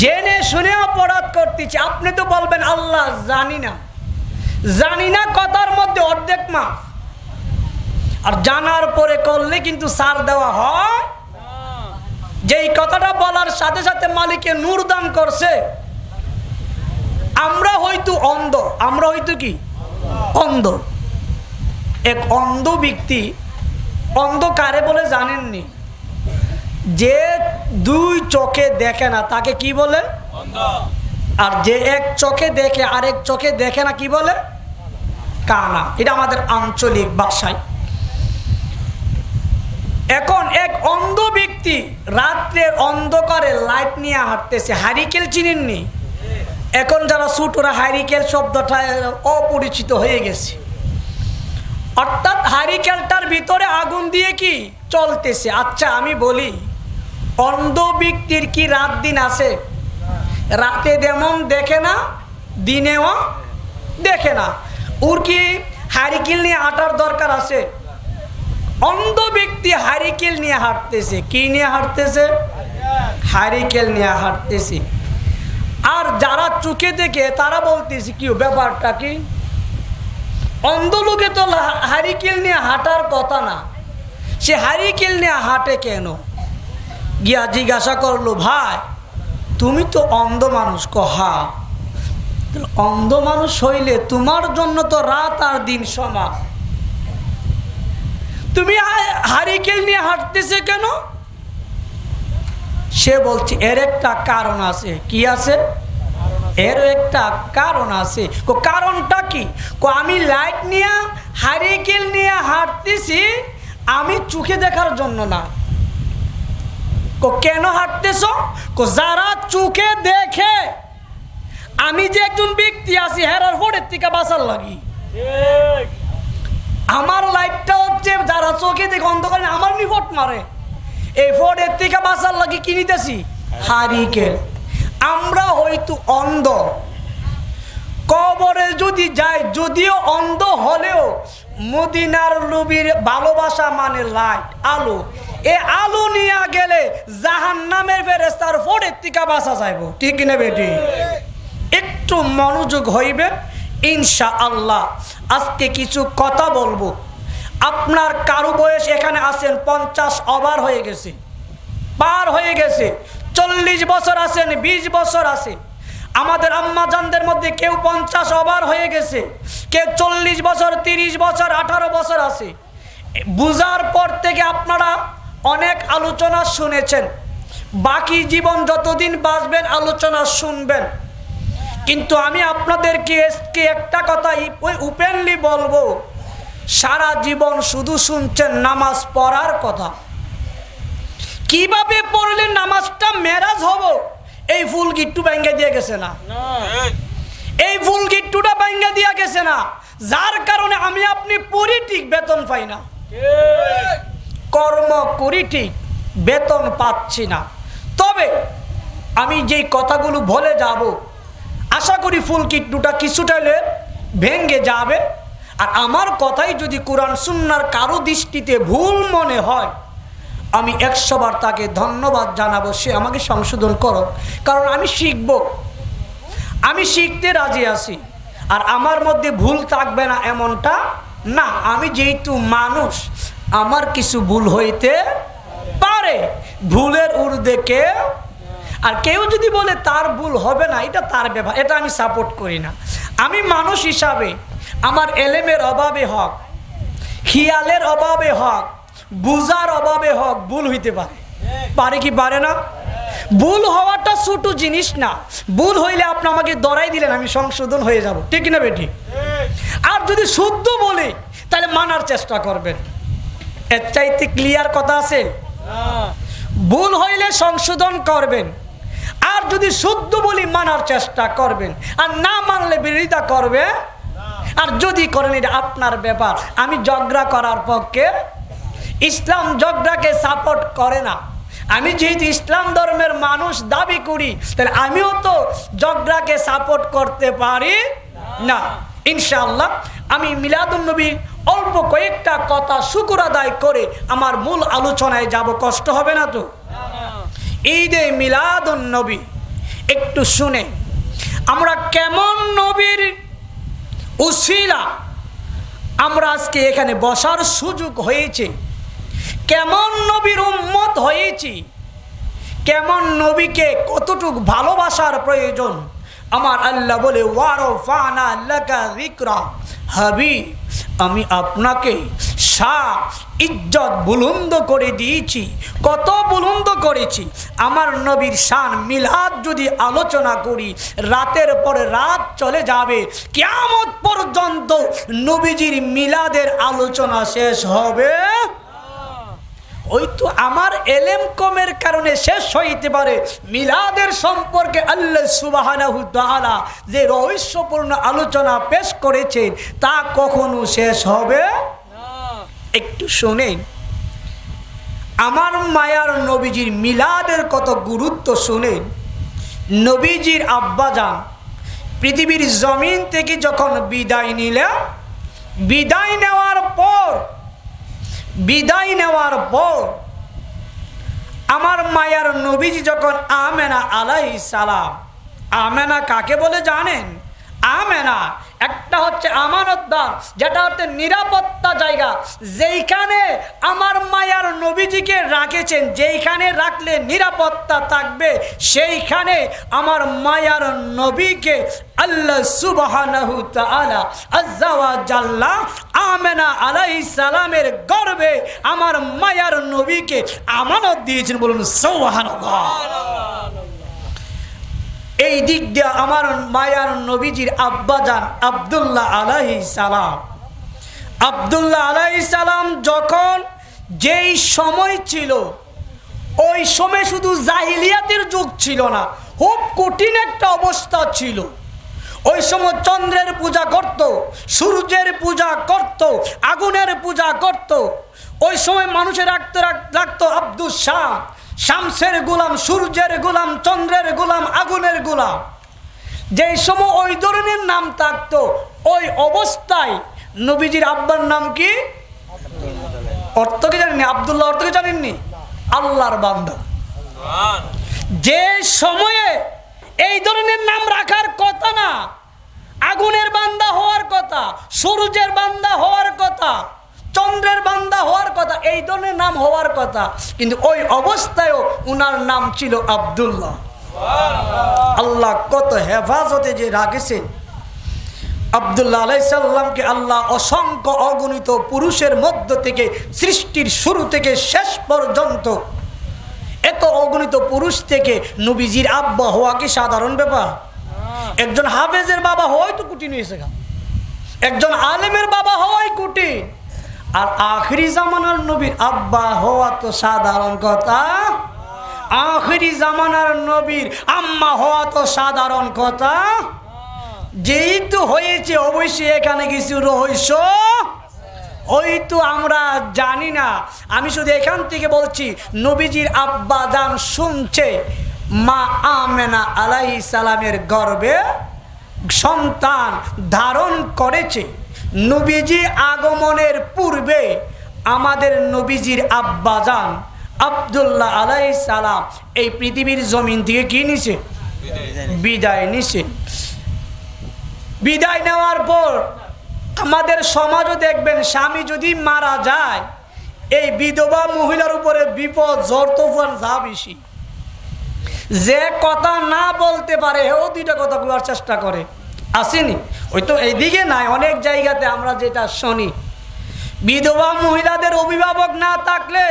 জেনে শুনে অপরাধ করতেছি, আপনি তো বলবেন আল্লাহ জানি না। জানি না কথার মধ্যে অর্ধেক মাফ, আর জানার পরে করলে কিন্তু ছাড় দেওয়া হয়। যেই কথাটা বলার সাথে সাথে মালিকে নূর দান করছে। আমরা হয়তো অন্ধ, আমরা হয়তো কি অন্ধ। এক অন্ধ ব্যক্তি, অন্ধ কারে বলে জানেননি? যে দুই চোখে দেখে না তাকে কি বলে? আর যে এক চোখে দেখে আরেক চোখে দেখে না কি বলে? কানা। এটা আমাদের আঞ্চলিক ভাষায়। এখন এক অন্ধ ব্যক্তি রাত্রে অন্ধকারে লাইট নিয়ে হাঁটতেছে। হারিকেল চিনেননি? এখন যারা ছোটরা হারিকেল শব্দটা অপরিচিত হয়ে গেছে। অর্থাৎ হারিকেলটার ভিতরে আগুন দিয়ে কি চলতেছে। আচ্ছা আমি বলি, অন্ধ ব্যক্তির কি রাত দিন আছে? রাতে যেমন দেখে না, দিনেও দেখে না। ওর কি হারিকেল নিয়ে হাঁটার দরকার আছে? অন্ধ ব্যক্তি হারিকেল নিয়ে হাঁটতেছে। কি নিয়ে হাঁটতেছে? হারিকেল নিয়ে হাঁটতেছে। আর যারা চোখে দেখে তারা বলতেছে কি ব্যাপারটা কি? অন্ধ লোকে তো হারিকেল নিয়ে হাঁটার কথা না, সে হারিকেল নিয়ে হাঁটে কেন? গিয়া জিজ্ঞাসা করলো, ভাই তুমি তো অন্ধ মানুষ। কহা অন্ধ মানুষ হইলে তোমার জন্য তো রাত আর দিন সমান, তুমি হারিকেল নিয়ে হাঁটতেছে কেন? সে বলছে এর একটা কারণ আছে। কি আছে? এর একটা কারণ আছে। কারণটা কি? আমি লাইট নিয়ে হারিকেল নিয়ে হাঁটতেছি আমি চোখে দেখার জন্য না। কেন হাঁটতেছ? যারা চোখে দেখে, আমি যে একজন ব্যক্তি আছি হেরার ফোটের থেকে বাঁচার লাগি। আমার লাইটটা হচ্ছে যারা চোখে দেখে অন্ধকারে আমার নিফট মারে, এই ফোটের থেকে বাঁচার লাগি কি নিতেছি? হারিকেল। আমরা হয়তো অন্ধ, কবরে যদি যাই, যদিও অন্ধ হলেও মদিনার নবীর ভালোবাসা মানে লাইট, আলো। এ আলো নিয়ে গেলে জাহান্নামের ফেরেশতার ফোটের থেকে বাঁচা যাইব। ঠিক না বেটি? একটু মনোযোগ হইবে ইনশাআল্লাহ। আজকে কিছু কথা বলবো। আপনার কারো বয়স এখানে আছেন 50 ওভার হয়ে গেছে, পার হয়ে গেছে, 40 বছর আছেন, 20 বছর আছে। আমাদের আম্মা জানদের মধ্যে কেউ 50 ওভার হয়ে গেছে, কেউ 40 বছর, 30 বছর, 18 বছর আছে। বুঝার পর থেকে আপনারা অনেক আলোচনা শুনেছেন, বাকি জীবন যতদিন বাঁচবেন আলোচনা শুনবেন। কিন্তু আমি আপনাদেরকে একটা কথা ওপেনলি বলবো, সারা জীবন শুধু শুনছেন নামাজ পড়ার কথা। কিভাবে পড়লে নামাজটা মেরাজ হব, এই ফুল গিট্টু ভাঙ্গা দিয়ে গেছে না, এই ফুল গিট্টুটা ভাঙ্গা দিয়ে গেছে না, যার কারণে আমি আপনি পড়ি ঠিক বেতন পাই না, কর্ম করি ঠিক বেতন পাচ্ছি না। তবে আমি যেই কথাগুলো বলে যাব, আশা করি ফুল গিট্টুটা কিছুটা ভেঙ্গে যাবে। আর আমার কথাই যদি কোরআন সুন্নাহর কারো দৃষ্টিতে ভুল মনে হয়, আমি 100 বার তাকে ধন্যবাদ জানাবো, সে আমাকে সংশোধন করো। কারণ আমি শিখব, আমি শিখতে রাজি আছি। আর আমার মধ্যে ভুল থাকবে না এমনটা না। আমি যেহেতু মানুষ, আমার কিছু ভুল হইতে পারে, ভুলের ঊর্ধ্বে কেউ। আর কেউ যদি বলে তার ভুল হবে না, এটা তার ব্যাপার, এটা আমি সাপোর্ট করি না। আমি মানুষ হিসাবে আমার এলেমের অভাবে হোক, খেয়ালের অভাবে হোক, বুঝার অভাবে হোক, ভুল হইতে পারে। পারে কি পারে না? ভুল হওয়াটা ছোট জিনিস না। ভুল হইলে আপনি আমাকে ধরাই দিলেন, আমি সংশোধন হয়ে যাব। ঠিক না বেটি? আর যদি শুদ্ধ বলি তাহলে মানার চেষ্টা করবেন। এর চাইতে ক্লিয়ার কথা আছে? ভুল হইলে সংশোধন করবেন, আর যদি শুদ্ধ বলি মানার চেষ্টা করবেন, আর না মানলে বিরোধিতা করবে। আর যদি করেন এটা আপনার ব্যাপার। আমি ঝগড়া করার পক্ষে, ইসলাম ঝগড়াকে সাপোর্ট করে না। আমি যেহেতু ইসলাম ধর্মের মানুষ দাবি করি, তাহলে আমিও তো ঝগড়াকে সাপোর্ট করতে পারি না। ইনশাআল্লাহ আমি মিলাদুন নবী অল্প কয়েকটা কথা শুকর আদায় করে আমার মূল আলোচনায় যাব। কষ্ট হবে না তো? ঈদে মিলাদুন নবী, একটু শুনে আমরা কেমন নবীর উসিলা আমরা আজকে এখানে বসার সুযোগ হয়েছে, কেমন নবীর উম্মত হয়েছি, কেমন নবীকে কতটুকু ভালোবাসার প্রয়োজন। আমার আল্লাহ বলে ওয়ারফানা লাকা যিকরা, হাবিব আমি আপনাকে ইজ্জত বুলন্দ করে দিয়েছি। কত বুলন্দ করেছি। আমার নবীর শান মিলাদ যদি আলোচনা করি রাতের পরে রাত চলে যাবে, কিয়ামত পর্যন্ত নবীজির মিলাদের আলোচনা শেষ হবে। ওই তো আমার এলেম কমের কারণে শেষ হইতে পারে, মিলাদের সম্পর্কে আল্লাহ সুবহানাহু তাআলা যে রহস্যপূর্ণ আলোচনা পেশ করেছেন তা কখনো শেষ হবে না। একটু শুনেন, আমার মায়ার নবীজির মিলাদের কত গুরুত্ব শুনেন। নবীজির আব্বাজান পৃথিবীর জমিন থেকে যখন বিদায় নিলেন, বিদায় নেওয়ার পর আমার মায়ার নবীজি যখন আমেনা আলাইহিস সালাম, আমেনা কাকে বলে জানেন? আমেনা একটা হচ্ছে আমানতদার, যেটা হচ্ছে নিরাপত্তা জায়গা, যেইখানে আমার মায়ার নবীজিকে রাখেছেন, যেইখানে রাখলে নিরাপত্তা থাকবে সেইখানে আমার মায়ার নবীকে আল্লাহ সুবহানাহু তাআলা আজ্জা ওয়া জাল্লা আমেনা আলাইহিস সালামের গর্ভে আমার মায়ার নবীকে আমানত দিয়েছেন। বলুন সুবহানাল্লাহ। এই দিক দিয়ে আমার মায়ার নবীজির আব্বাজান আব্দুল্লাহ আলাইহিস সালাম, আব্দুল্লাহ আলাইহিস সালাম যখন যেই সময় ছিল, ওই সময় শুধু জাহিলিয়াতের যুগ ছিল না, খুব কঠিন একটা অবস্থা ছিল। ওই সময় চন্দ্রের পূজা করত, সূর্যের পূজা করত, আগুনের পূজা করত। ওই সময় মানুষের রাখতো আব্দুস শাম, শামসের গোলাম, সূর্যের গোলাম, চন্দ্রের গোলাম, আগুনের গোলাম। যেই সময় ওই ধরনের নাম থাকতো, ওই অবস্থায় নবীজির আব্বার নাম কি? অর্থ কি জানেননি? আব্দুল্লাহ অর্থ কি জানেননি? আল্লাহর বান্দা। যে সময়ে এই ধরনের নাম রাখার কথা না, আগুনের বান্দা হওয়ার কথা, সূর্যের বান্দা হওয়ার কথা, চন্দ্রের বান্দা হওয়ার কথা, এই ধরনের নাম হওয়ার কথা, কিন্তু ওই অবস্থায়ও উনার নাম ছিল আব্দুল্লাহ। আল্লাহ কত হেফাজতে যে রাখেছেন। আব্দুল্লাহ আলাইহিস সালামকে আল্লাহ অসংখ্য অগণিত পুরুষের মধ্য থেকে সৃষ্টির শুরু থেকে শেষ পর্যন্ত এত অগণিত পুরুষ থেকে নবীজির আব্বা হওয়া কি সাধারণ ব্যাপার? একজন হাফেজের বাবা হওয়াই তো কঠিন হয়েছে, একজন আলেমের বাবা হওয়াই কঠিন, আর আখিরি জামানার নবীর আব্বা হওয়া তো সাধারণ কথা। আখিরি জামানার নবীর আম্মা হওয়া তো সাধারণ কথা। যেই তো হয়েছে অবশ্যই এখানে কিছু রহস্য ওই তো আমরা জানি না। আমি শুধু এখান থেকে বলছি, নবীজির আব্বা জান শুনছে মা আমেনা আলাইহিস সালামের গর্ভে সন্তান ধারণ করেছে। নবীজি আগমনের পূর্বে আমাদের নবীজির আব্বাজান আব্দুল্লাহ আলাইহিস সালাম এই পৃথিবীর জমিন থেকে কি নিছে? বিদায় নিছে। বিদায় নেওয়ার পর আমাদের সমাজও দেখবেন, স্বামী যদি মারা যায়, এই বিধবা মহিলার উপরে বিপদ, ঝড় তুফান যা বেশি। যে কথা না বলতে পারে হেও দুইটা কথা বলার চেষ্টা করে, আসেনি? ওই তো এইদিকে নাই, অনেক জায়গাতে আমরা যেটা শুনি, বিধবা মহিলাদের অভিভাবক না থাকলে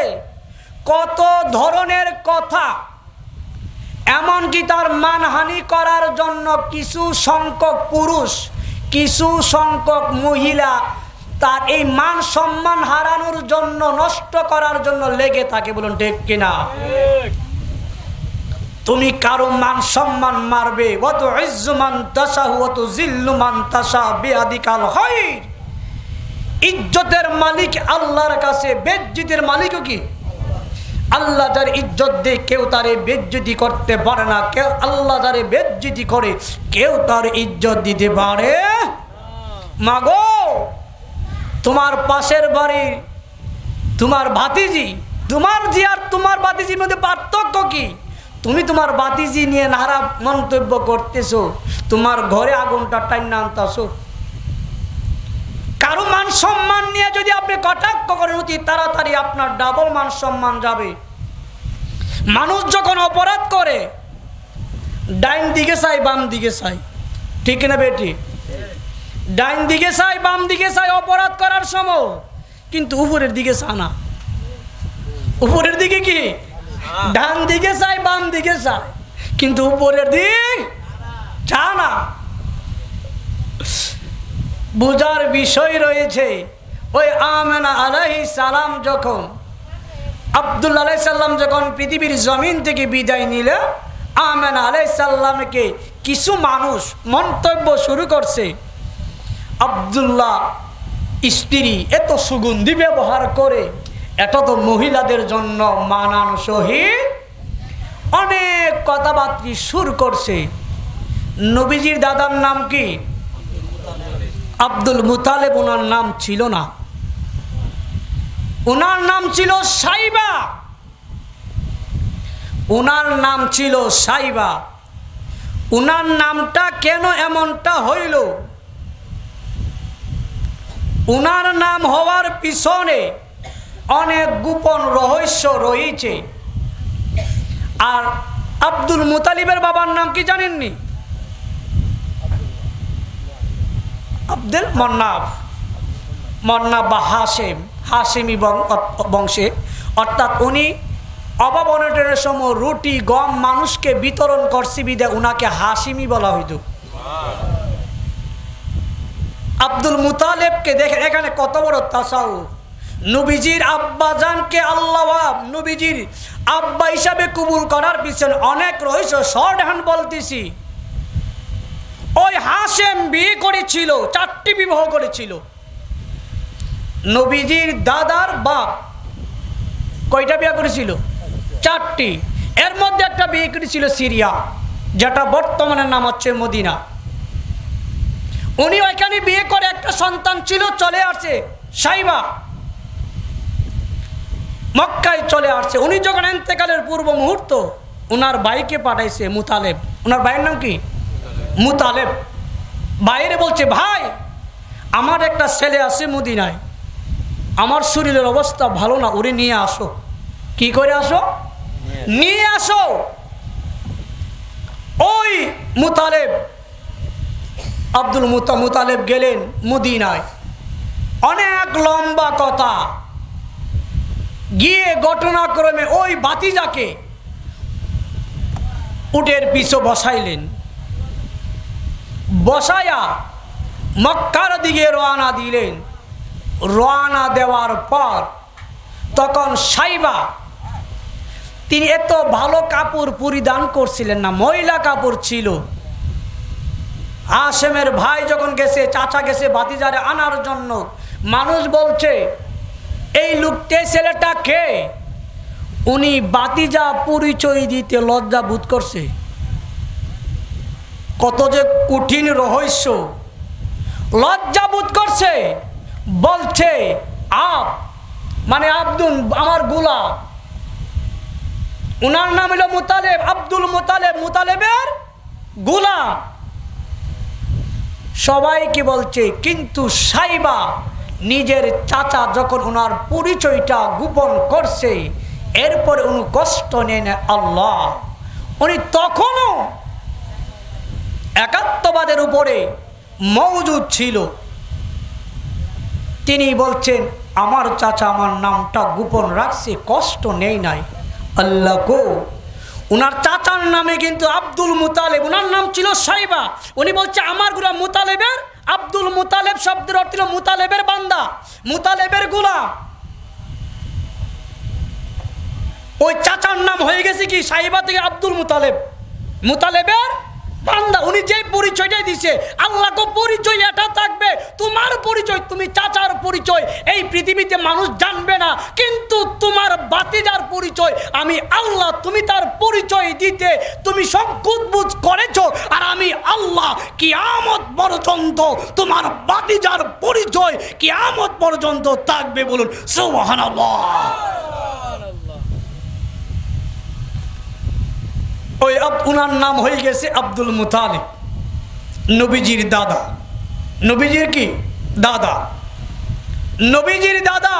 কত ধরনের কথা, এমনকি তার মানহানি করার জন্য কিছু সংখ্যক পুরুষ, কিছু সংখ্যক মহিলা তার এই মান সম্মান হারানোর জন্য, নষ্ট করার জন্য লেগে থাকে। বলুন ঠিক কিনা? তুমি কারো মান সম্মান মারবে, ওয়াতু ইজ্জু মান তাশা ওয়া তুযিল্লু মান তাশা বিয়াদিকাল খায়র। ইজ্জতের মালিক আল্লাহর কাছে, বেজ্জতির মালিকও কি আল্লাহ। যার ইজ্জত দিয়ে কেউ তারে বেজ্জতি করতে পারে না, কেউ আল্লাহ যারে বেজ্জতি করে কেউ তার ইজ্জত দিতে পারে। মাগো, তোমার পাশের বাড়ির তোমার ভাতিজি, তোমার জি আর তোমার ভাতিজির মধ্যে পার্থক্য কি? তুমি তোমার বাতিজি নিয়ে নারা মন্তব্য করতেছো, তোমার ঘরে আগুনটা টাইনা আনতেছো। কারো মান সম্মান নিয়ে যদি আপনি কটাক্ষ করেন, অতি তাড়াতাড়ি আপনার ডাবল মান সম্মান যাবে। মানুষ যখন অপরাধ করে ডাইন দিকে চাই বাম দিকে চাই, ঠিক না বেটি? ডাইন দিকে চাই বাম দিকে চাই অপরাধ করার সময়, কিন্তু উপরের দিকে চা না। উপরের দিকে কি? ডান দিকে চাই বাম দিকে চাই, কিন্তু উপরের দিক চা না। বুঝার বিষয় রয়েছে। ওই আমেনা আলাইহিস সালাম যখন, আব্দুল্লাহ আলাইহিস সালাম যখন পৃথিবীর জমিন থেকে বিদায় নিলে, আমেনা আলাইহিস সালামকে কিছু মানুষ মন্তব্য শুরু করছে, আব্দুল্লাহ স্ত্রী এত সুগন্ধি ব্যবহার করে, এটা তো মহিলাদের জন্য মানানসই। অনেক কথাবার্তা শুরু করছে। নবীজির দাদার নাম কি? আব্দুল মুতালেব। ওনার নাম ছিল না, ওনার নাম ছিল সাইবা। ওনার নাম ছিল সাইবা। ওনার নামটা কেন এমনটা হইল? ওনার নাম হওয়ার পিছনে অনেক গোপন রহস্য রয়েছে। আর আব্দুল মুতালিবের বাবার নাম কি জানেননি? আব্দুল মন্নাফ। মন্নাফ বা হাশেম, হাশেমি বংশে। অর্থাৎ উনি অভাব অনটনের সময় রুটি গম মানুষকে বিতরণ করছি বিধায় উনাকে হাশিমি বলা হইত। আব্দুল মুতালেবকে দেখে এখানে কত বড় তাসাউফ। নবীজির আব্বা জানকে আল্লাহ নবীজির আব্বা হিসাবে কবুল করার পিছনে অনেক রহস্য। শর্ট হ্যান্ড বলতেছি, ওই হাশেম বিয়ে করেছিল, 4টি বিবাহ করেছিল। নবীজির দাদার বাপ কয়টা বিয়ে করেছিল? 4টি। এর মধ্যে একটা বিয়ে করেছিল সিরিয়া, যেটা বর্তমানে নাম হচ্ছে মদিনা। উনি ওইখানে বিয়ে করে একটা সন্তান ছিল, চলে আসে সাইবা, মক্কায় চলে আসছে। উনি যখন ইন্তেকালের পূর্ব মুহূর্ত ওনার ভাইকে পাঠাইছে মুতালেব। ওনার ভাইয়ের নাম কি? মুতালেব। বাইরে বলছে, ভাই আমার একটা ছেলে আছে মদিনায়, আমার শরীরের অবস্থা ভালো না, ওরে নিয়ে আসো। কি করে আসো? নিয়ে আসো। ওই মুতালেব, আব্দুল মুতালেব গেলেন মদিনায়। অনেক লম্বা কথা, গিয়ে ঘটনাক্রমে ওই ভাতিজাকে উটের পিছু বসাইলেন। বসায়া মক্কার দিকে রওনা দিলেন। রওনা দেওয়ার পর তখন সাইবা, তিনি এত ভালো কাপড় পরিধান করছিলেন না, ময়লা কাপড় ছিল। হাশেমের ভাই যখন গেছে, চাচা গেছে ভাতিজারে আনার জন্য, মানুষ বলছে এই লোকটা ছেলেটা কে? উনি ভাতিজা পরিচয় দিতে লজ্জা বোধ করছে। কত যে কঠিন রহস্য, লজ্জা বোধ করছে। বলছে মানে আব্দুল আমার গোলাম। উনার নাম হলো মুতালেব, আব্দুল মুতালেব, মুতালেবের গোলাম। সবাইকে বলছে, কিন্তু সাইবা নিজের চাচা যখন ওনার পরিচয়টা গোপন করছে, এরপরে উনি কষ্ট নেন আল্লাহ। উনি তখনও একাত্মবাদের উপরে মওজুদ ছিল। তিনি বলছেন, আমার চাচা আমার নামটা গোপন রাখছে, কষ্ট নেই নাই। আল্লাহ গো, উনার চাচার নামে কিন্তু আব্দুল মুতালেব, উনার নাম ছিল সাইবা। উনি বলছে আমার গুলা মুতালেবের, আব্দুল মুতালেব শব্দের অর্থ হলো মুতালেবের বান্দা, মুতালেবের গোলাম। ওই চাচার নাম হয়ে গেছে কি সাইবা থেকে আব্দুল মুতালেব, মুতালেবের বান্দা। উনি যে পরিচয়টাই দিছে, আল্লাহকে পরিচয় এটা থাকবে, তোমার পরিচয়, তুমি চাচার পরিচয় এই পৃথিবীতে মানুষ জানবে না, কিন্তু তোমার ভাতিজার পরিচয় আমি আল্লাহ, তুমি তার পরিচয় দিতে তুমি সংকোচ বোধ করেছো। আর আমি আল্লাহ কিয়ামত পর্যন্ত তোমার ভাতিজার পরিচয় কিয়ামত পর্যন্ত থাকবে। বলুন সুবহানাল্লাহ। ওই উনার নাম হয়ে গেছে আব্দুল মুতালিব, নবীজির দাদা। নবীজির কি দাদা? নবীজির দাদা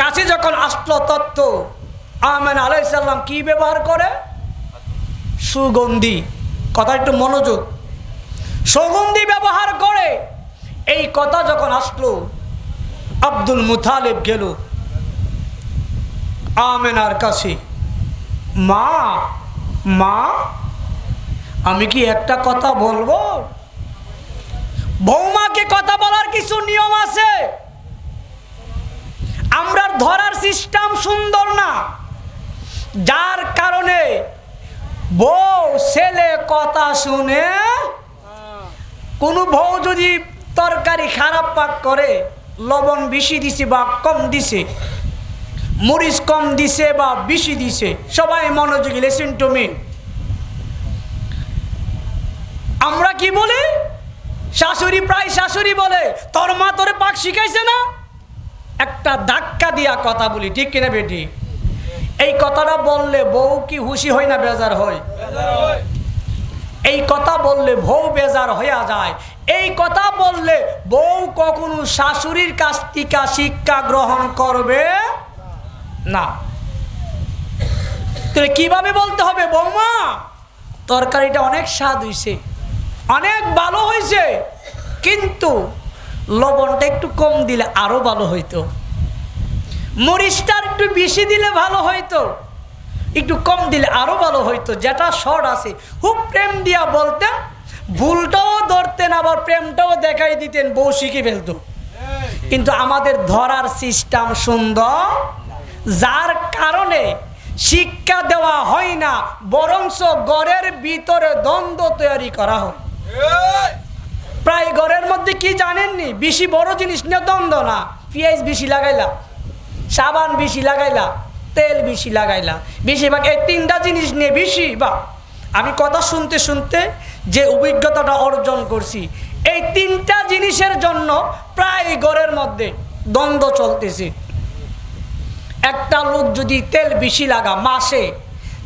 কাছে যখন আসলো তত্ত্ব, আমেনা আলাইহিস সালাম কি ব্যবহার করে? সুগন্ধি। কথা একটু মনোযোগ, সুগন্ধি ব্যবহার করে। এই কথা যখন আসলো, আব্দুল মুতালিব গেল আমেনার কাছে, মা মা আমি কি একটা কথা বলবো? বৌমাকে কথা বলার কিছু নিয়ম আছে, আমরা ধরার সিস্টেম সুন্দর না, যার কারণে বউ ছেলে কথা শুনে। কোনো বউ যদি তরকারি খারাপ পাক করে, লবণ বেশি দিছে বা কম দিছে, মরিচ কম দিছে বা বেশি দিছে, সবাই মনোযোগী, লিসেন টু মি। আমরা কি বলি? শাশুড়ি, প্রায় শাশুড়ি বলে, তোর মা তোরে পাক শিখাইছে না? একটা ধাক্কা দিয়া কথা বলি, ঠিক কিনা বেটি? এই কথাটা বললে বউ কি খুশি হয় না বেজার হয়? এই কথা বললে বউ বেজার হয়ে যায়। এই কথা বললে বউ কখনো শাশুড়ির কাছ থেকে শিক্ষা গ্রহণ করবে না। তাহলে কিভাবে বলতে হবে? বৌমা তরকারিটা অনেক স্বাদ হয়েছে, অনেক ভালো হয়েছে, কিন্তু লবণটা একটু কম দিলে আরো ভালো হইতো, মরিচটা একটু বেশি দিলে ভালো হইতো, একটু কম দিলে আরো ভালো হইতো। যেটা শর্ট আছে খুব প্রেম দিয়া বলতেন, ভুলটাও ধরতেন, আবার প্রেমটাও দেখাই দিতেন, বউ শিখে ফেলতো। কিন্তু আমাদের ধরার সিস্টেম সুন্দর, যার কারণে শিক্ষা দেওয়া হয় না, বরঞ্চ ঘরের ভিতরে দ্বন্দ্ব তৈরি করা হয়। প্রায় ঘরের মধ্যে কি জানেননি? বেশি বড় জিনিস নিয়ে দ্বন্দ্ব না, পেঁয়াজ বেশি লাগাইলা, সাবান বেশি লাগাইলা, তেল বেশি লাগাইলা, বেশিরভাগ এই তিনটা জিনিস নিয়ে বেশি। বা আমি কথা শুনতে শুনতে যে অভিজ্ঞতাটা অর্জন করছি, এই তিনটা জিনিসের জন্য প্রায় ঘরের মধ্যে দ্বন্দ্ব চলতেছে। একটা লোক যদি তেল বেশি লাগা, মাসে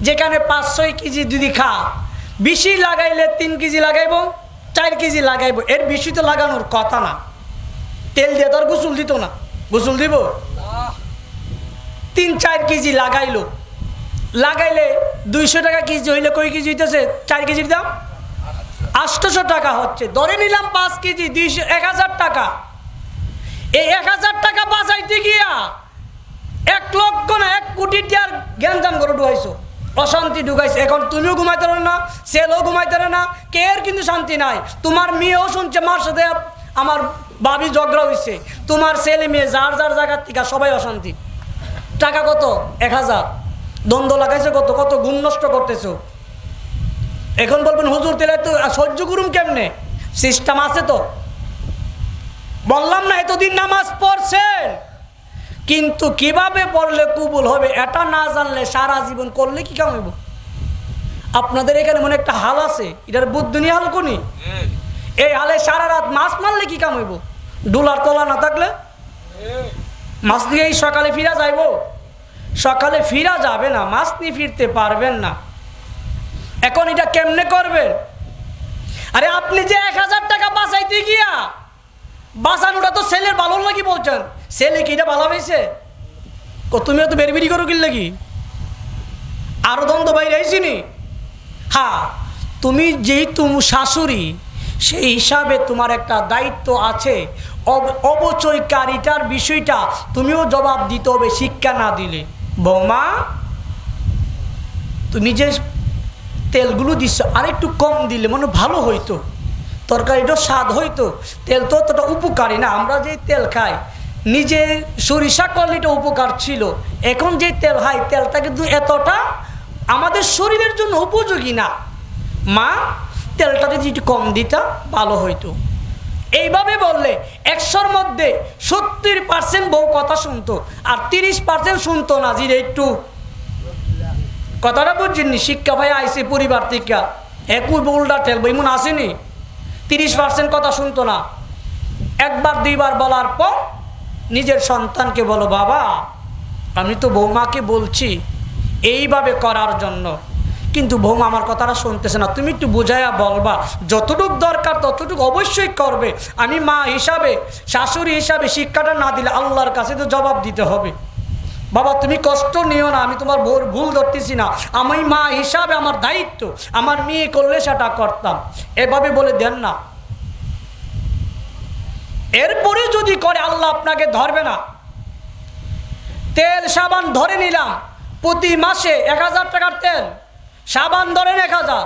যেখানে 5-6 কেজি যদি খা, বেশি লাগাইলে 3 কেজি লাগাইব, 4 কেজি লাগাইব, এর বেশি তো লাগানোর কথা না। তেল দিয়ে তো আর গোসল দিত না, গোসল দিব? 3-4 কেজি লাগাইলো, লাগাইলে 200 টাকা কেজি হইলে কই কেজি হইতেছে? 4 কেজির দাম 800 টাকা হচ্ছে। ধরে নিলাম 5 কেজি 1000 টাকা। এই 1000 টাকা বাঁচাইতে গিয়া 1 লক্ষ না 1 কোটি টাকার গ্যাঞ্জাম করে ঢুকাইছো, অশান্তি ঢুকাইছে। এখন তুমিও ঘুমাইতে পারো না, ছেলেও ঘুমাইতে পারে না, কে এর কিন্তু শান্তি নাই। তোমার মেয়েও শুনছে মার সাথে আমার ভাবি ঝগড়া হয়েছে, তোমার ছেলে মেয়ে যার যার জায়গার থেকে সবাই অশান্তি। টাকা কত? 1000। দ্বন্দ্ব লাগাইছে কত? কত ঘুম নষ্ট করতেছো। এখন বলবেন হুজুর তেলে তো সহ্য করুম কেমনে? সিস্টেম আছে তো। বললাম না এতদিন নামাজ পড়ছেন, কিন্তু কিভাবে পড়লে কবুল হবে এটা না জানলে সারা জীবন করলে কি কাম হইব? আপনাদের এখানে মনে একটা হাল আছে, এটার বুদ্ধনি হাল কোনি? এই হালে সারা রাত মাছ মারলে কি কাম হইব? ডোলার তলা না থাকলে মাছ নিয়েই সকালে ফিরা যাইব? সকালে ফিরা যাবে না, মাছ নিয়ে ফিরতে পারবেন না। এখন এটা কেমনে করবেন? আরে আপনি যে 1000 টাকা বাঁচাইতে গিয়া, বাঁচানোটা তো ছেলের ভালো লাগি বলছেন, ছেলে কি এটা ভালো হয়েছে? তুমিও তো বেরবেরি করো কি লাগি? আরো দ্বন্দ্ব বাইরে আইসিনি। হ্যাঁ, তুমি যেহেতু শাশুড়ি, সেই হিসাবে তোমার একটা দায়িত্ব আছে। অবচয়কারিতার বিষয়টা তুমিও জবাব দিতে হবে, শিক্ষা না দিলে। বৌমা তুমি যে তেলগুলো দিচ্ছ আরেকটু কম দিলে মনে ভালো হইতো, তরকারিটা স্বাদ হইতো। তেল তো অতটা উপকারী না, আমরা যে তেল খাই নিজে সরিষা করলে এটা উপকার ছিল, এখন যে তেল খাই তেলটা কিন্তু এতটা আমাদের শরীরের জন্য উপযোগী না। মা তেলটা যদি একটু কম দিতা ভালো হইতো। এইভাবে বললে 100-র মধ্যে 70% বউ কথা শুনতো, আর 30% শুনতো না। যে একটু কথাটা বুঝছেননি? শিক্ষা ভাই আইসে পরিবার থেকে, একই বউলটা ঠেলবো এমন আসেনি। 30% কথা শুনতো না। 1-2বার বলার পর নিজের সন্তানকে বলো, বাবা আমি তো বৌমাকে বলছি এইভাবে করার জন্য, কিন্তু বৌমা আমার কথাটা শুনতেছে না, তুমি একটু বুঝাইয়া বলবা, যতটুকু দরকার ততটুকু অবশ্যই করবে। আমি মা হিসাবে, শাশুড়ি হিসাবে শিক্ষাটা না দিলে আল্লাহর কাছে তো জবাব দিতে হবে। বাবা তুমি কষ্ট নিও না, আমি তোমার ভুল ধরতেছি না, আমি মা হিসাবে আমার দায়িত্ব, আমার মেয়ে করলে সেটা করতাম, এভাবে বলে দেন না। এরপরে যদি করে আল্লাহ আপনাকে ধরবে না। তেল সাবান ধরে নিলাম, প্রতি মাসে 1000 টাকার তেল, সাবান ধরেন 1000,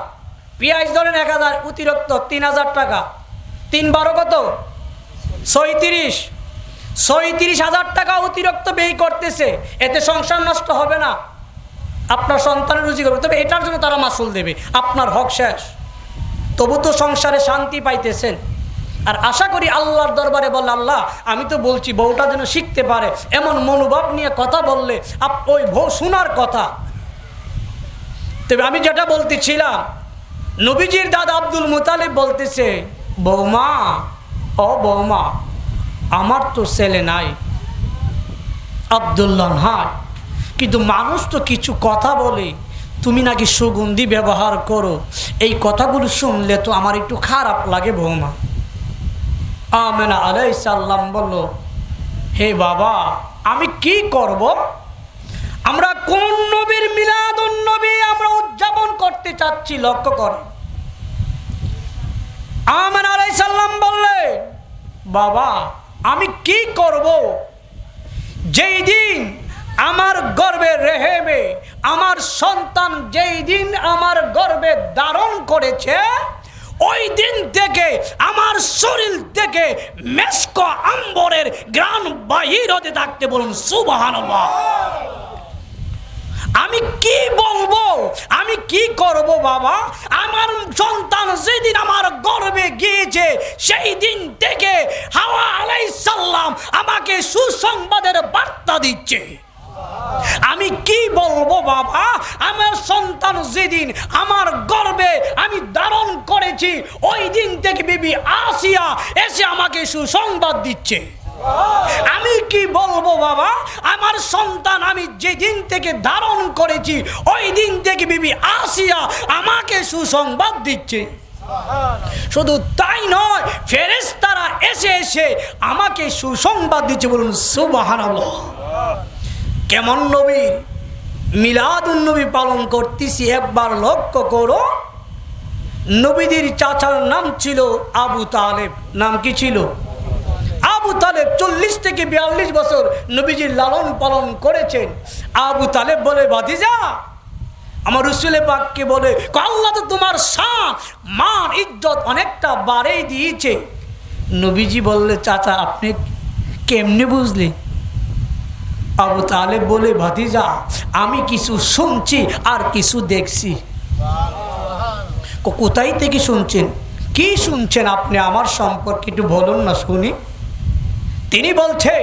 পেঁয়াজ ধরেন 1000, অতিরিক্ত 3000 টাকা, 3 12 কত 36,000 টাকা অতিরিক্ত ব্যয় করতেছে। এতে সংসার নষ্ট হবে না, আপনার সন্তানের রুজি করবে, তবে এটার জন্য তারা মাসুল দেবে, আপনার হক শেষ। তবু তো সংসারে শান্তি পাইতেছেন। আর আশা করি আল্লাহর দরবারে বললে, আল্লাহ আমি তো বলছি বউটা যেন শিখতে পারে, এমন মনোভাব নিয়ে কথা বললে ওই বউ শোনার কথা। তবে আমি যেটা বলতেছিলাম, নবীজির দাদা আব্দুল মুতালিব বলতেছে, বৌমা ও বৌমা আমার তো ছেলে নাই, আব্দুল্লাহ হয়, কিন্তু মানুষ তো কিছু কথা বলে, তুমি নাকি সুগন্ধি ব্যবহার করো, এই কথাগুলো শুনলে তো আমার একটু খারাপ লাগে বৌমা। আমেনা আলাইহিস সালাম বলল, হে বাবা আমি কি করব? আমরা কোন নবীর মিলাদুন নবী আমরা উদযাপন করতে চাচ্ছি লক্ষ্য করে। আমেনা আলাইহিস সালাম বললেন, বাবা আমি কি করব? যেই দিন আমার গর্ভে রেহেবে আমার সন্তান যেই দিন আমার গর্ভে ধারণ করেছে, ওই দিন থেকে আমার শরীর থেকে মেশক আম্বরের ঘ্রাণ বাহির হতে থাকতে, বলুন সুবহানাল্লাহ। আমি কি বলবো, আমি কি করব বাবা? আমার সন্তান যেদিন আমার গর্ভে গিয়েছে সেই দিন থেকে হাওয়া আলাইহিস সালাম আমাকে সুসংবাদের বার্তা দিচ্ছে। আমি কি বলবো বাবা? আমার সন্তান যেদিন আমার গর্ভে আমি ধারণ করেছি ওই দিন থেকে বিবি আসিয়া এসে আমাকে সুসংবাদ দিচ্ছে। আমি কি বলবো বাবা? আমার সন্তান আমি যেদিন থেকে ধারণ করেছি ওই দিন থেকে বিবি আসিয়া আমাকে সুসংবাদ দিচ্ছে। শুধু তাই নয়, ফেরেশতারা এসে এসে আমাকে সুসংবাদ দিচ্ছে, বলুন সুবহানাল্লাহ। কেমন নবীর মিলাদুন নবী পালন করতেছি একবার লক্ষ্য করো। নবীদের চাচার নাম ছিল আবু তালেব। নাম কি ছিল? আবু তালেব 40 থেকে 42 বছর নবীজির লালন পালন করেছেন। আবু তালেব বলে, ভাতিজা আমার রাসূল পাককে বলে, আল্লাহ তো তোমার শান মান ইজ্জত অনেকটা বাড়িয়ে দিয়েছে। নবীজি বললে, চাচা আপনি কেমনে বুঝলি? আবু তালেব বলে, ভাতিজা আমি কিছু শুনছি আর কিছু দেখছি। কোথায় থেকে শুনছেন? কি শুনছেন আপনি আমার সম্পর্কে একটু বলুন না শুনি। তিনি বলছেন,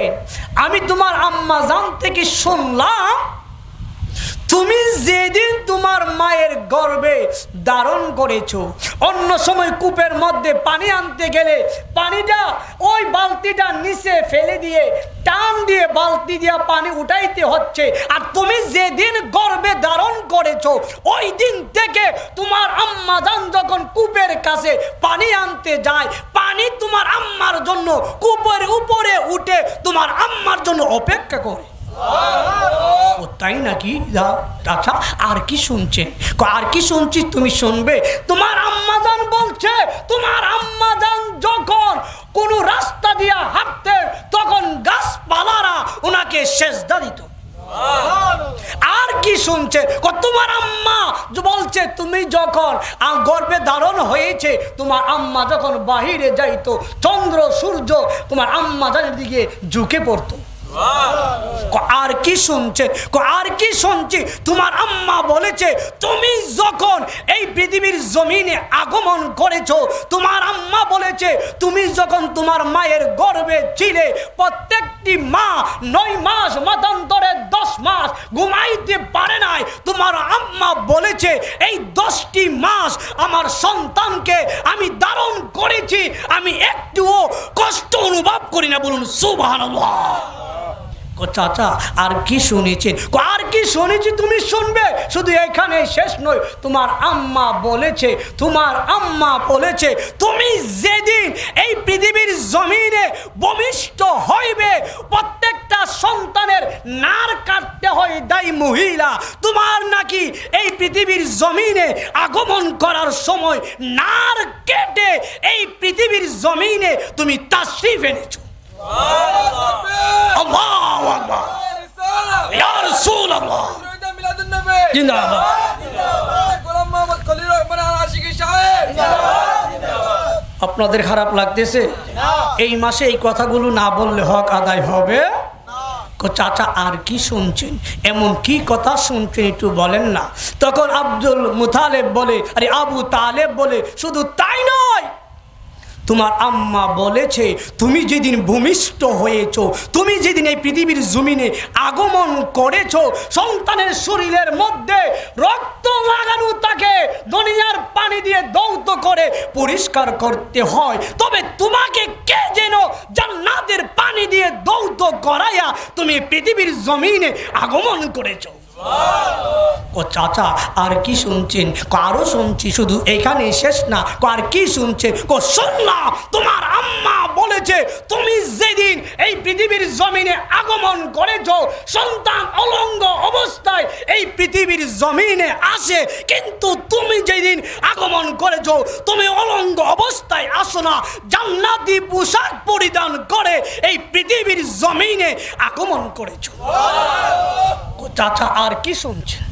আমি তোমার আম্মা জান থেকে শুনলাম তুমি যেদিন তোমার মায়ের গর্ভে ধারণ করেছো, অন্য সময় কূপের মধ্যে পানি আনতে গেলে পানিটা ওই বালতিটা নিচে ফেলে দিয়ে টান দিয়ে বালতি দিয়ে পানি উঠাইতে হচ্ছে। আর তুমি যেদিন গর্ভে ধারণ করেছো ওই দিন থেকে তোমার আম্মা জান যখন কূপের কাছে পানি আনতে যায়, পানি তোমার আম্মার জন্য কূপের উপরে উঠে তোমার আম্মার জন্য অপেক্ষা করে। তাই নাকি? আচ্ছা আর কি শুনছেন? আর কি শুনছি? তুমি শুনবে। তোমার আম্মাজান বলছে তোমার আম্মাজান যখন কোন রাস্তা দিয়ে হাঁটতেন তখন গাছপালারা ওনাকে সেজদা দিত। আর কি শুনছে? তোমার আম্মা বলছে তুমি যখন গর্ভে ধারণ হয়েছে তোমার আম্মা যখন বাহিরে যাইতো চন্দ্র সূর্য তোমার আম্মাজানের দিকে ঝুঁকে পড়তো। আর কি শুনছে? আর কি শুনছি? তোমার আম্মা বলেছে তুমি যখন এই পৃথিবীর জমিনে আগমন করেছো তোমার আম্মা বলেছে তুমি যখন তোমার মায়ের গর্ভে ছিলে প্রত্যেকটি মা 9 মাস মতান্তরে 10 মাস ঘুমাইতে পারে নাই। তোমার আম্মা বলেছে এই 10টি মাস আমার সন্তানকে আমি ধারণ করেছি, আমি একটুও কষ্ট অনুভব করি না। বলুন সুবহানাল্লাহ। চাচা আর কি শুনেছেন? আর কি শুনেছি তুমি শুনবে, শুধু এখানে শেষ নয়। তোমার আম্মা বলেছে তুমি যেদিন এই পৃথিবীর জমিনে ভূমিষ্ঠ হইবে প্রত্যেকটা সন্তানের নার কাটতে হয় দায়ী মহিলা। তোমার নাকি এই পৃথিবীর জমিনে আগমন করার সময় নার কেটে এই পৃথিবীর জমিনে তুমি তাশরীফ এনেছো। আল্লাহু আকবার, ইয়া রাসূলুল্লাহ, জিন্দাবাদ। আপনাদের খারাপ লাগতেছে? এই মাসে এই কথাগুলো না বললে হক আদায় হবে? চাচা আর কি শুনছেন, এমন কি কথা শুনছেন একটু বলেন না। তখন আব্দুল মুতালেব বলে, আরে আবু তালেব বলে, শুধু তাই নয়, তোমার আম্মা বলেছে তুমি যেদিন ভূমিষ্ঠ হয়েছ, তুমি যেদিন এই পৃথিবীর জমিনে আগমন করেছ, সন্তানের শরীরের মধ্যে রক্ত লাগানো তাকে দুনিয়ার পানি দিয়ে দৌত করে পরিষ্কার করতে হয়, তবে তোমাকে কে যেন জান্নাতের পানি দিয়ে দৌত করাইয়া তুমি পৃথিবীর জমিনে আগমন করেছ। ও চাচা আর কি শুনছেন? আরো শুনছি, শুধু এখানে শেষ না। আর কি শুনছেন? শোন না, তোমার আম্মা বলেছে তুমি যেদিন এই পৃথিবীর জমিনে আগমন করেছ, সন্তান অলঙ্গ অবস্থায় এই পৃথিবীর জমিনে আসে, কিন্তু তুমি যেদিন আগমন করেছ তুমি অলঙ্গ অবস্থায় আসো না, জান্নাতি পোশাক পরিধান করে এই পৃথিবীর জমিনে আগমন করেছ। চাচা আর কি শুনছেন?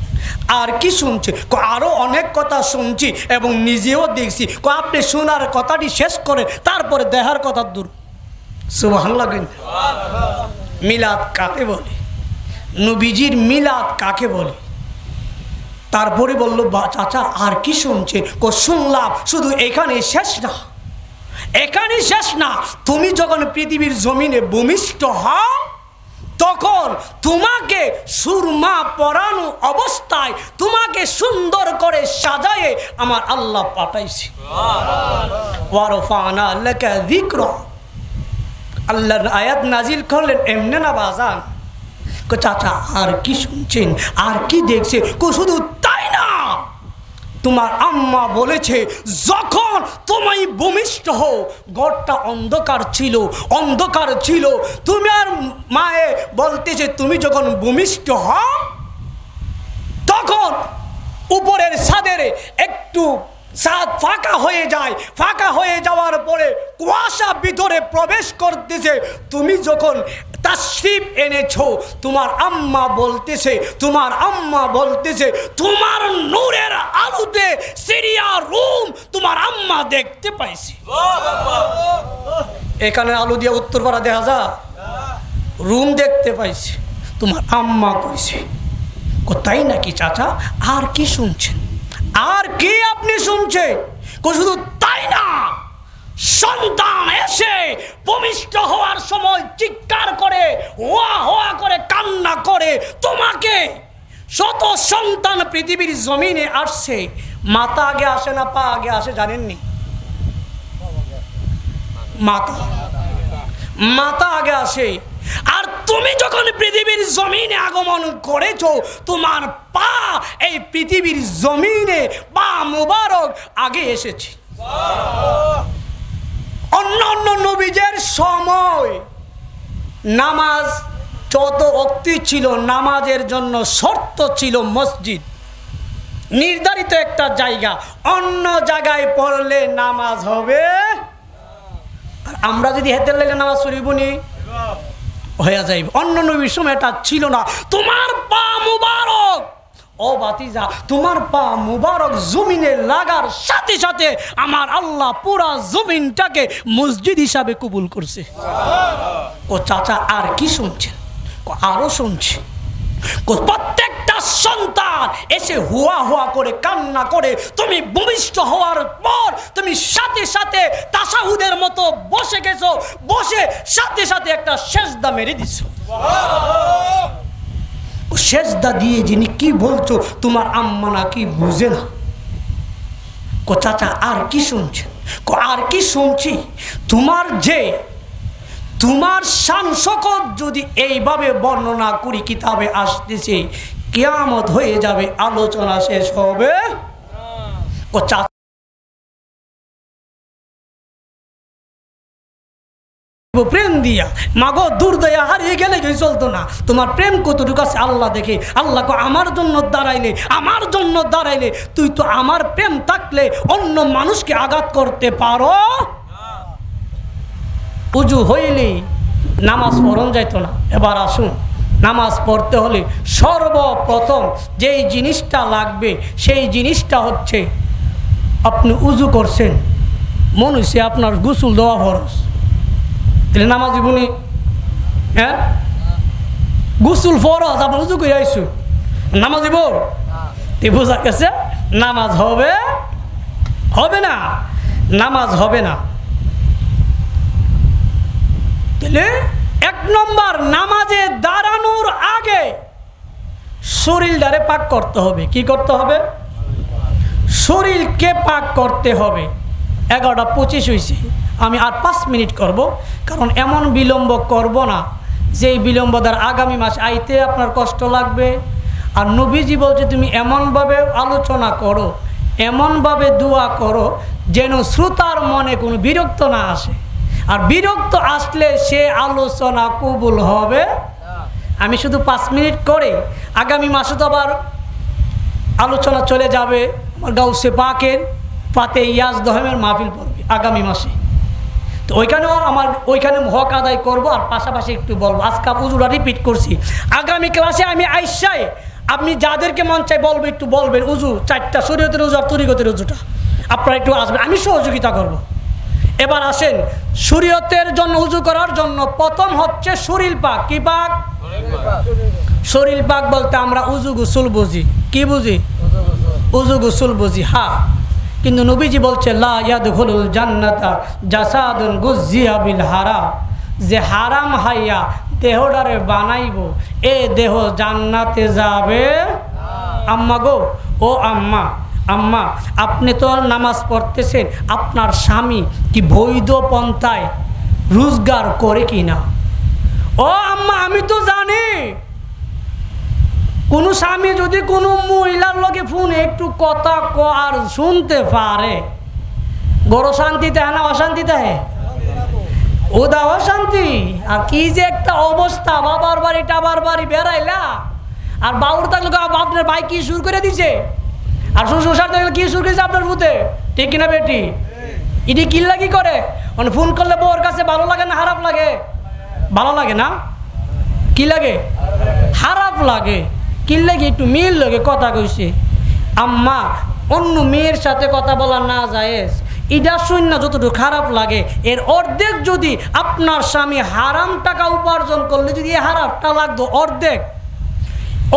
আর কি শুনছে? আরো অনেক কথা শুনছি এবং নিজেও দেখছি। আপনি শোনার কথাটি শেষ করে তারপরে দেখার কথা দূর। সুবহানাল্লাহ। মিলাদ কাকে বলে? নবীজির মিলাদ কাকে বলে? তারপরে বলল চাচা আর কি শুনছে? শুনলাম, শুধু এখানে শেষ না, এখানে শেষ না। তুমি যখন পৃথিবীর জমিনে ভূমিষ্ঠ হও তখন তোমাকে সুরমা পরানো অবস্থায় তোমাকে সুন্দর করে সাজায়ে আমার আল্লাহ পাঠাইছে। ওয়ারফানা লাকা যিকরা, আল্লাহর আয়াত নাজিল করলেন এমনি না বাজান। চাচা আর কি শুনছেন? আর কি দেখছে? শুধু তাই না, তোমার আম্মা বলেছে যখন তুমি ভূমিষ্ঠ হও ঘরটা অন্ধকার ছিল। তুমি আর মায়ে বলতেছে তুমি যখন ভূমিষ্ঠ হও তখন উপরের ছাদের একটু ছাদ ফাঁকা হয়ে যায়, ফাঁকা হয়ে যাওয়ার পরে কুয়াশা ভিতরে প্রবেশ করতেছে। তুমি যখন তাশরীফ এনেছো তোমার আম্মা বলতেছে তোমার নূরের আলোতে সিরিয়া রুম তোমার আম্মা দেখতে পাইছি। এখানে আলো দিয়ে উত্তরপাড়া দেখা যায়, রুম দেখতে পাইছি, তোমার আম্মা কইছে। তাই নাকি চাচা? আর কি শুনছেন? আর কি আপনি শুনছেন? শুধু তাই না, সন্তান এসে ভূমিষ্ঠ হওয়ার সময় চিৎকার করে হোয়া করে কান্না করে তোমাকে, শত সন্তান পৃথিবীর জমিনে আসছে, মাথা আগে আসে না পা আগে আসে জানেননি? মাথা আগে আসে। আর তুমি যখন পৃথিবীর জমিনে আগমন করেছো তোমার পা এই পৃথিবীর জমিনে পা মুবারক আগে এসেছে। অন্য নবীদের সময় নামাজ যত ওয়াক্তি ছিল, নামাজের জন্য শর্ত ছিল মসজিদ, নির্ধারিত একটা জায়গা, অন্য জায়গায় পড়লে নামাজ হবে। আর আমরা যদি হেঁটে লেগে নামাজ পড়িব নি হয়ে যাইবে। অন্য নবীর সময় এটা ছিল না। তোমার পা মুবারক, ও বাতিজা, তোমার পা মুবারক জমিনে লাগার সাথে সাথে আমার আল্লাহ পুরা জমিনটাকে মসজিদ হিসাবে কবুল করছে। ও চাচা আর কি শুনছেন? আরো শুনছি। প্রত্যেকটা সন্তান এসে হুয়া করে কান্না করে তুমি ভূমিষ্ঠ হওয়ার পর তুমি সাথে সাথে তাশাহুদের মতো বসে গেছো, বসে সাথে সাথে একটা সেজদা মেরে দিছো। সেজদা দিয়ে যিনি কি বলছো তোমার আম্মা নাকি বুঝে না। চাচা আর কি শুনছেন? আর কি শুনছি? তোমার যে তোমার শান শকত যদি এইভাবে বর্ণনা করি কিতাবে আসতেছে, কিয়ামত হয়ে যাবে, আলোচনা শেষ হবে। ও প্রেম দিয়া মাগো দূর দয়া হারিয়ে গেলে চলতো না। তোমার প্রেম কতটুকু আছে আল্লাহ দেখে। আল্লাহ আমার জন্য দাঁড়াইলে তুই তো আমার প্রেম থাকলে অন্য মানুষকে আঘাত করতে পারো। উজু হইলেই নামাজ পড়ন যাইতো না। এবার আসুন, নামাজ পড়তে হলে সর্বপ্রথম যেই জিনিসটা লাগবে সেই জিনিসটা হচ্ছে, আপনি উজু করছেন, মনে হচ্ছে আপনার গোসল দেওয়া ফরজ, তাহলে নামাজ দিবনি? হ্যাঁ, গোসল ফরজ, আপনি উজু করে আইসু, নামাজ দিব? বোঝা গেছে নামাজ হবে না, নামাজ হবে না। তাহলে 1 নম্বর, নামাজে দাঁড়ানোর আগে শরীরটারে পাক করতে হবে। কি করতে হবে? শরীরকে পাক করতে হবে। 11:25 হয়েছে, আমি আর 5 মিনিট করব, কারণ এমন বিলম্ব করব না যেই বিলম্ব দ্বারা আগামী মাস আইতে আপনার কষ্ট লাগবে। আর নবীজি বলছে তুমি এমনভাবে আলোচনা করো, এমনভাবে দোয়া করো যেন শ্রোতার মনে কোনো বিরক্ত না আসে। আর বিরক্ত আসলে সে আলোচনা কবুল হবে। আমি শুধু 5 মিনিট করে, আগামী মাসে তো আবার আলোচনা চলে যাবে। আমার গাউসে পাকের পাতে ইয়াজ দহমের মাহফিল পড়বে আগামী মাসে, তো ওইখানে হক আদায় করব, আর পাশাপাশি একটু বলবো। আজকে উজুরা রিপিট করছি, আগামী ক্লাসে আমি আইসাই আপনি যাদেরকে মন চাই বলবো, একটু বলবেন উজু 4টা, শরীয়তের উজু আর তরিকতের উজুটা আপনারা একটু আসবেন, আমি সহযোগিতা করব। এবার আসেন, শরীয়তের জন্য উজু করার জন্য প্রথম হচ্ছে শরীর পাক। কি পাক? শরীর পাক বলতে আমরা উজু গোসল বুঝি। কি বুঝি? উজু গোসল বুঝি। হ্যাঁ, কিন্তু নবীজি বলছে লা ইয়াদখুলুল জান্নাতা জাসাদুন গুযিয়া বিল হারাম, যে হারাম হাইয়া দেহটারে বানাইব এ দেহ জান্নাতে যাবে। আম্মা গো, ও আম্মা, আম্মা আপনি তো নামাজ পড়তেছেন, আপনার স্বামী কি বৈধ পন্থায় রোজগার করে কি না? ও আম্মা, আমি তো জানি কোন স্বামী যদি কোনো মহিলার লগে ফোনে একটু কথা আর শুনতে পারে, বড় শান্তিতে হ্যাঁ না অশান্তিতে? ওদা অশান্তি। আর কি যে একটা অবস্থা, বাবার বাড়ি টাবার বাড়ি বেড়াইলা, আর বাবুর থাকলে আপনার ভাই কি শুরু করে দিছে, আর শ্বশুর থাকলে কি শুরু করেছে আপনার ভূতে। ঠিক কিনা বেটি? এটি কি লাগি করে, মানে ফোন করলে বউর কাছে ভালো লাগে না খারাপ লাগে? ভালো লাগে না? কি লাগে? খারাপ লাগে। কি লাগে? একটু মিল লাগে কথা কইছে। আম্মা, অন্য মেয়ের সাথে কথা বলা না জায়েজ, এটা শূন্য যতটুকু খারাপ লাগে এর অর্ধেক যদি আপনার স্বামী হারাম টাকা উপার্জন করলে যদি এই হারামটা লাগতো,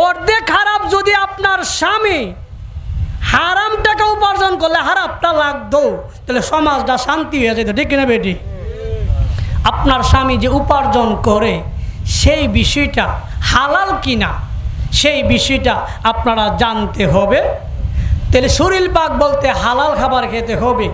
অর্ধেক খারাপ যদি আপনার স্বামী হারাম টাকা উপার্জন করলে হারামটা লাগতো, তাহলে সমাজটা শান্তি হয়ে যেত। ঠিক কিনা বেটি? আপনার স্বামী যে উপার্জন করে সেই বিষয়টা হালাল কিনা সেই বিষয়টা আপনারা জানতে হবে। তাহলে শরীর পাক বলতে হালাল খাবার খেতে হবে।